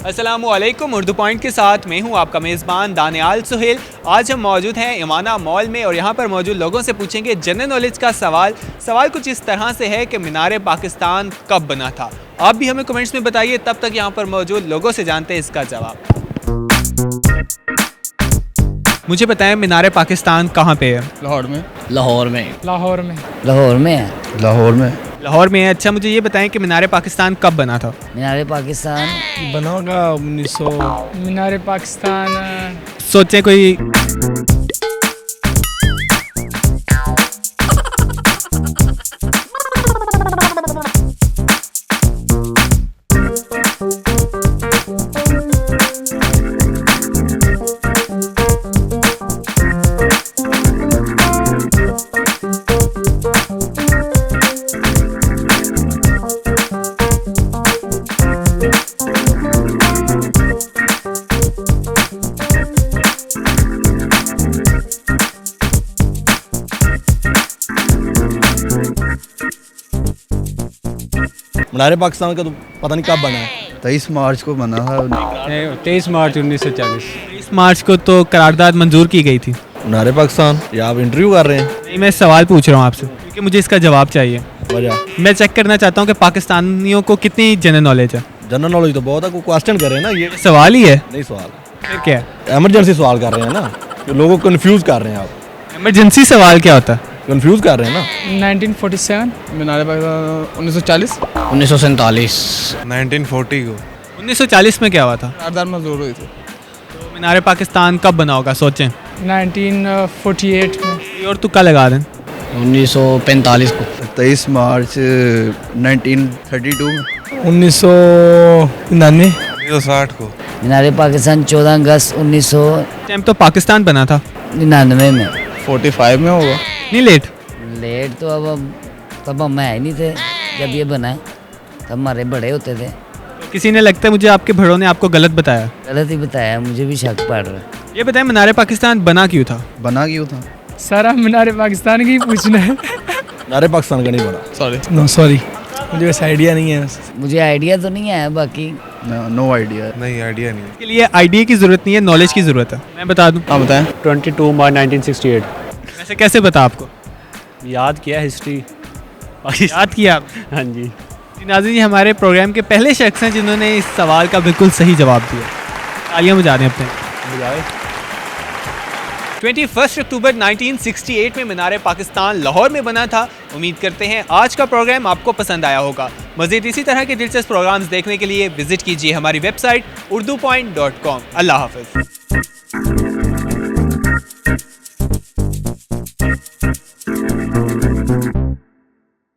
अस्सलामुअलैकुम। उर्दू पॉइंट के साथ मैं हूं आपका मेज़बान दानियाल सुहेल। आज हम मौजूद हैं इमाना मॉल में और यहां पर मौजूद लोगों से पूछेंगे जनरल नॉलेज का सवाल कुछ इस तरह से है कि मीनार पाकिस्तान कब बना था। आप भी हमें कमेंट्स में बताइए। तब तक यहां पर मौजूद लोगों से जानते हैं इसका जवाब। मुझे बताएं मीनार पाकिस्तान कहाँ पे है? लाहौर में। लाहौर में। लाहौर में। लाहौर में है। लाहौर में। लाहौर में है। अच्छा, मुझे ये बताएं कि मीनार पाकिस्तान कब बना था? मीनार पाकिस्तान बना होगा 1900। मीनार पाकिस्तान सोचें कोई। मीनार पाकिस्तान का तो पता नहीं कब बना है। 23 मार्च को बना है। 23 मार्च 1940। 20 मार्च को तो करारदाद मंजूर की गई थी। मीनार पाकिस्तान या आप इंटरव्यू कर रहे हैं? नहीं, मैं सवाल पूछ रहा हूँ आपसे क्योंकि मुझे इसका जवाब चाहिए। वजह मैं चेक करना चाहता हूँ कि पाकिस्तानियों को कितनी जनरल नॉलेज है। जनरल नॉलेज तो बहुत है, कोई क्वेश्चन कर रहे हैं ना। ये सवाल ही है। नहीं सवाल, फिर क्या है? एमरजेंसी सवाल कर रहे हैं ना, तो लोगों को कंफ्यूज कर रहे हैं आप। इमरजेंसी सवाल क्या होता है? कंफ्यूज कर रहे हैं ना। 1947। मीनार पाकिस्तान 1940। 1947। 1940 को। 1940 में क्या हुआ था? करारदाद मंजूर हुई थी। तो मीनार पाकिस्तान कब बना होगा? सोचें। 1948 में। ये और तुक्का लगा दें। 1945 को। 23 मार्च 1932 में। 1999। 1960 को। मीनार पाकिस्तान 14 अगस्त टाइम तो पाकिस्तान बना था। 1999 में। 45 में होगा। नहीं लेट। लेट तो अब तब हम है ही नहीं थे जब ये बना है, तब हमारे बड़े होते थे। किसी ने, लगता है मुझे, आपके बड़ों ने आपको गलत बताया। गलत ही बताया, मुझे भी शक पड़ रहा है। ये बताएं मीनार पाकिस्तान बना क्यों था? बना क्यों था? सारा मीनार पाकिस्तान की पूछना है। मीनार पाकिस्तान का नहीं बना। सॉरी नो सॉरी, मुझे वैसे आइडिया नहीं है। मुझे आइडिया तो नहीं है, बाकी नो आइडिया। नहीं, आइडिया नहीं। इसके लिए आइडिया की ज़रूरत नहीं है, नॉलेज की ज़रूरत है। मैं बता दूं। हाँ बताएं। 22 मार्च 1968। वैसे कैसे बता आपको? याद किया हिस्ट्री। याद किया आप? हाँ जी। जी नाज़रीन, ये हमारे प्रोग्राम के पहले शख्स हैं जिन्होंने इस सवाल का बिल्कुल सही जवाब दिया। तालियां बजा दें अपने। 21 अक्टूबर 1968 में मीनार पाकिस्तान लाहौर में बना था। उम्मीद करते हैं आज का प्रोग्राम आपको पसंद आया होगा। मज़ीद इसी तरह के दिलचस्प प्रोग्राम्स देखने के लिए विजिट कीजिए हमारी वेबसाइट urdupoint.com। अल्लाह हाफ़िज़।